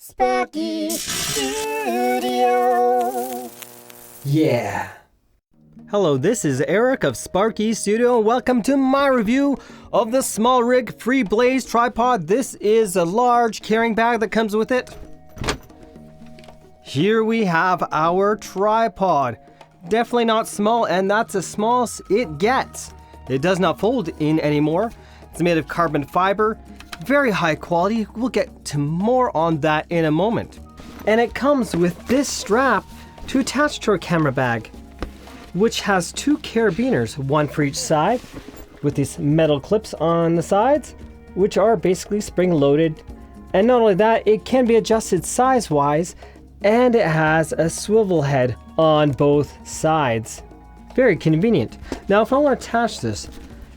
Sparky Studio. Yeah. Hello, this is Eric of Sparky Studio. Welcome to my review of the SmallRig FreeBlazer tripod. This is a large carrying bag that comes with it. Here we have our tripod. Definitely not small, and that's as small as it gets. It does not fold in anymore. It's made of carbon fiber. Very high quality. We'll get to more on that in a moment. And it comes with this strap to attach to our camera bag, which has two carabiners, one for each side, with these metal clips on the sides, which are basically spring-loaded. And not only that, it can be adjusted size-wise, and it has a swivel head on both sides. Very convenient. Now, if I want to attach this,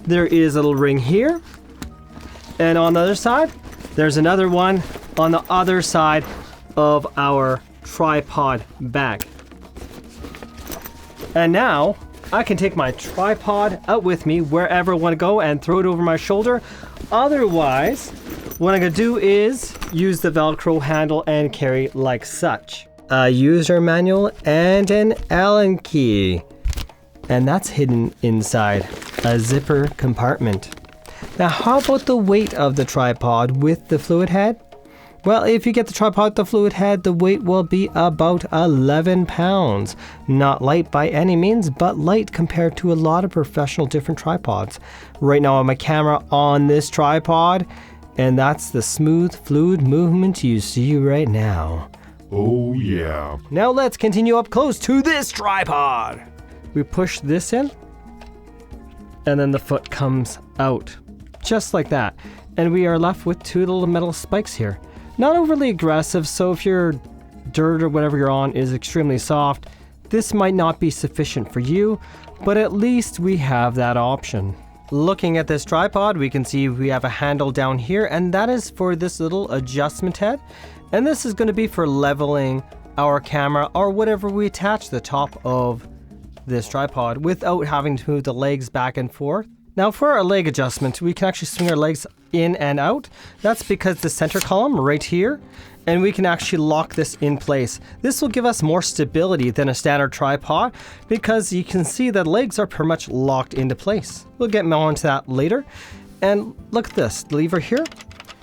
there is a little ring here, and on the other side, there's another one on the other side of our tripod bag. And now I can take my tripod out with me wherever I want to go and throw it over my shoulder. Otherwise, what I'm going to do is use the Velcro handle and carry like such. A user manual and an Allen key. And that's hidden inside a zipper compartment. Now, how about the weight of the tripod with the fluid head? Well, if you get the tripod with the fluid head, the weight will be about 11 pounds. Not light by any means, but light compared to a lot of professional different tripods. Right now I have my camera on this tripod, and that's the smooth, fluid movement you see right now. Oh yeah. Now let's continue up close to this tripod. We push this in, and then the foot comes out. Just like that. And we are left with two little metal spikes here. Not overly aggressive, so if your dirt or whatever you're on is extremely soft, this might not be sufficient for you, but at least we have that option. Looking at this tripod, we can see we have a handle down here, and that is for this little adjustment head. And this is going to be for leveling our camera or whatever we attach to the top of this tripod without having to move the legs back and forth. Now for our leg adjustment, we can actually swing our legs in and out. That's because the center column right here, and we can actually lock this in place. This will give us more stability than a standard tripod because you can see the legs are pretty much locked into place. We'll get more into that later. And look at this, the lever here.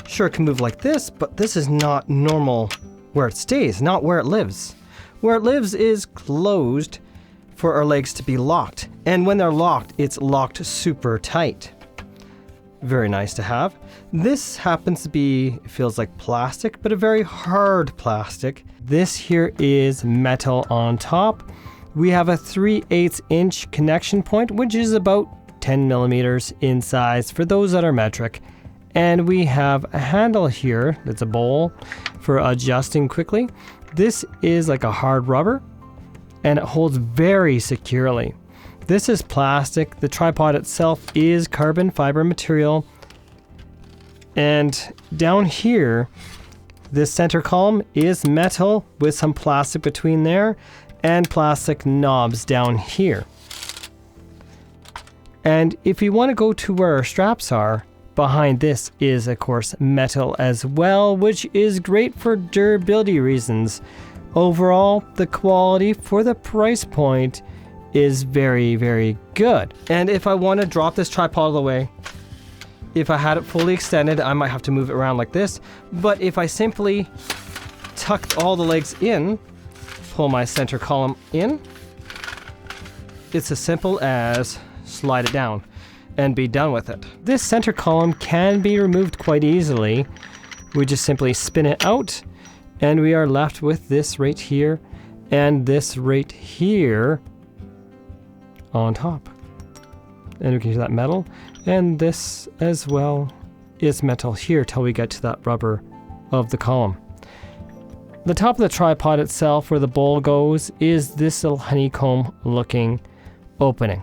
Sure, it can move like this, but this is not normal where it stays, not where it lives. Where it lives is closed for our legs to be locked. And when they're locked, it's locked super tight. Very nice to have. This happens to be, it feels like plastic, but a very hard plastic. This here is metal on top. We have a 3/8 inch connection point, which is about 10 millimeters in size for those that are metric. And we have a handle here, that's a bowl for adjusting quickly. This is like a hard rubber, and it holds very securely. This is plastic. The tripod itself is carbon fiber material. And down here, this center column is metal with some plastic between there and plastic knobs down here. And if you want to go to where our straps are, behind this is, of course, metal as well, which is great for durability reasons. Overall, the quality for the price point is very, very good. And if I want to drop this tripod away, if I had it fully extended, I might have to move it around like this. But if I simply tuck all the legs in, pull my center column in, it's as simple as slide it down and be done with it. This center column can be removed quite easily. We just simply spin it out, and we are left with this right here and this right here on top. And we can use that metal, and this as well is metal here till we get to that rubber of the column. The top of the tripod itself, where the bowl goes, is this little honeycomb looking opening.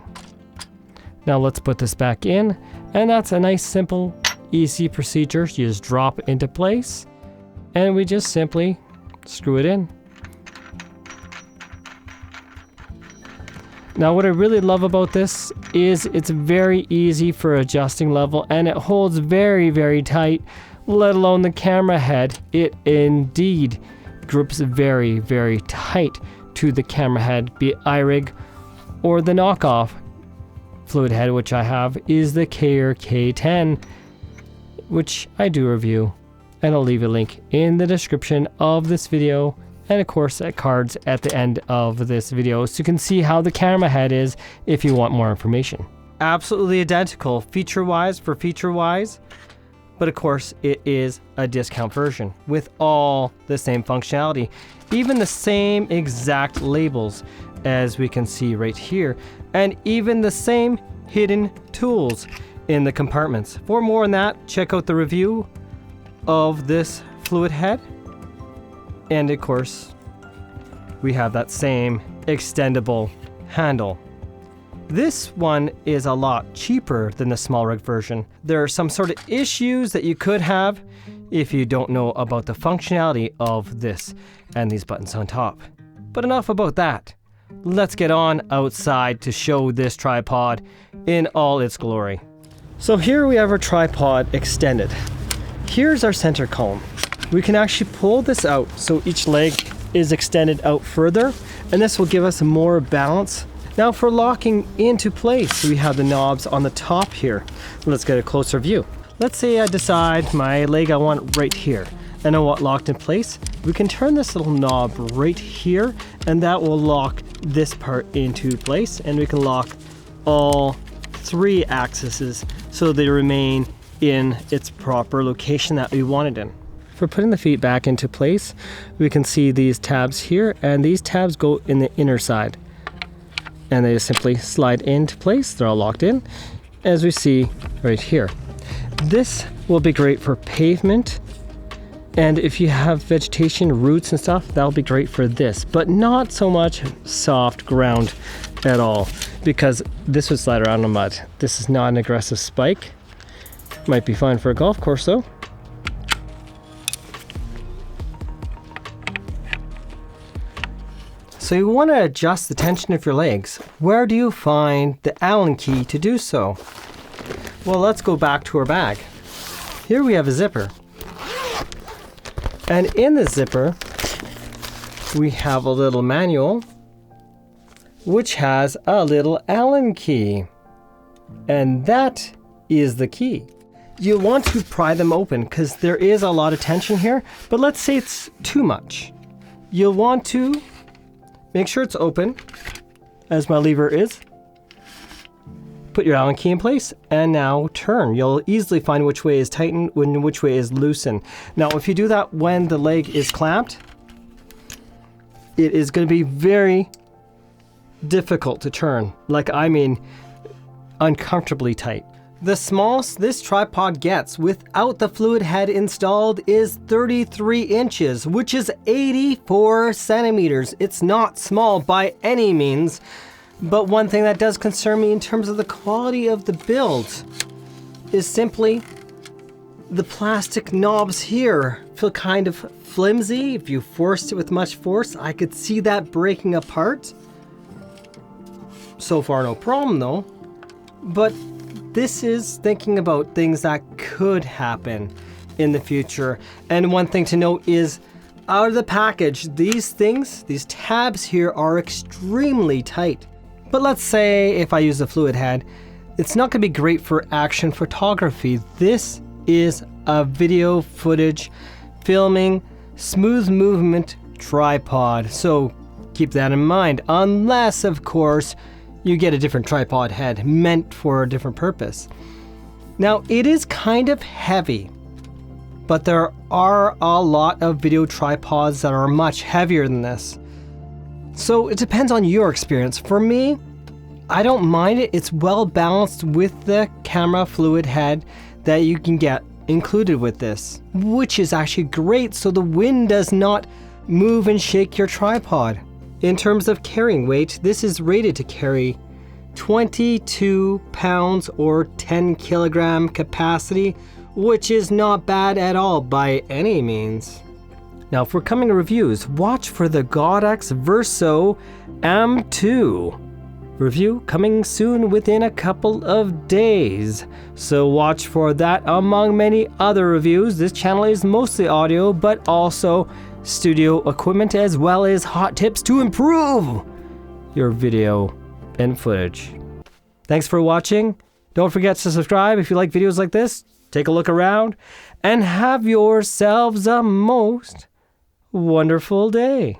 Now let's put this back in, and that's a nice, simple, easy procedure. You just drop it into place, and we just simply screw it in. Now what I really love about this is it's very easy for adjusting level, and it holds very, very tight, let alone the camera head. It indeed grips very, very tight to the camera head, be it iRig or the knockoff fluid head, which I have is the Cayer K10, which I do review, and I'll leave a link in the description of this video, and of course at cards at the end of this video, so you can see how the camera head is if you want more information. Absolutely identical feature-wise, but of course it is a discount version with all the same functionality, even the same exact labels as we can see right here, and even the same hidden tools in the compartments. For more on that, check out the review of this fluid head, and of course we have that same extendable handle. This one is a lot cheaper than the SmallRig version. There are some sort of issues that you could have if you don't know about the functionality of this and these buttons on top. But enough about that. Let's get on outside to show this tripod in all its glory. So here we have our tripod extended. Here's our center column. We can actually pull this out so each leg is extended out further, and this will give us more balance. Now for locking into place, we have the knobs on the top here. Let's get a closer view. Let's say I decide my leg I want right here, and I want locked in place. We can turn this little knob right here, and that will lock this part into place, and we can lock all three axes so they remain in its proper location that we want it in. For putting the feet back into place, we can see these tabs here, and these tabs go in the inner side, and they just simply slide into place. They're all locked in, as we see right here. This will be great for pavement, and if you have vegetation, roots and stuff, that'll be great for this, but not so much soft ground at all, because this would slide around in mud. This is not an aggressive spike. Might be fine for a golf course though. So you want to adjust the tension of your legs. Where do you find the Allen key to do so? Well, let's go back to our bag. Here we have a zipper. And in the zipper, we have a little manual, which has a little Allen key. And that is the key. You'll want to pry them open because there is a lot of tension here, but let's say it's too much. You'll want to make sure it's open, as my lever is. Put your Allen key in place, and now turn. You'll easily find which way is tightened and which way is loosened. Now, if you do that when the leg is clamped, it is going to be very difficult to turn. Like, I mean, uncomfortably tight. The smallest this tripod gets without the fluid head installed is 33 inches, which is 84 centimeters. It's not small by any means, but one thing that does concern me in terms of the quality of the build is simply the plastic knobs here feel kind of flimsy. If you forced it with much force, I could see that breaking apart. So far, no problem though, but this is thinking about things that could happen in the future. And one thing to note is, out of the package, these tabs here are extremely tight. But let's say if I use a fluid head, it's not going to be great for action photography. This is a video footage, filming, smooth movement tripod. So keep that in mind, unless of course you get a different tripod head meant for a different purpose. Now, it is kind of heavy, but there are a lot of video tripods that are much heavier than this. So it depends on your experience. For me, I don't mind it. It's well balanced with the camera fluid head that you can get included with this, which is actually great so the wind does not move and shake your tripod. In terms of carrying weight, this is rated to carry 22 pounds or 10 kilogram capacity, which is not bad at all by any means. Now for coming reviews, watch for the Godox Verso M2 review coming soon within a couple of days. So watch for that among many other reviews. This channel is mostly audio, but also studio equipment as well as hot tips to improve your video and footage. Thanks for watching. Don't forget to subscribe if you like videos like this. Take a look around and have yourselves a most wonderful day.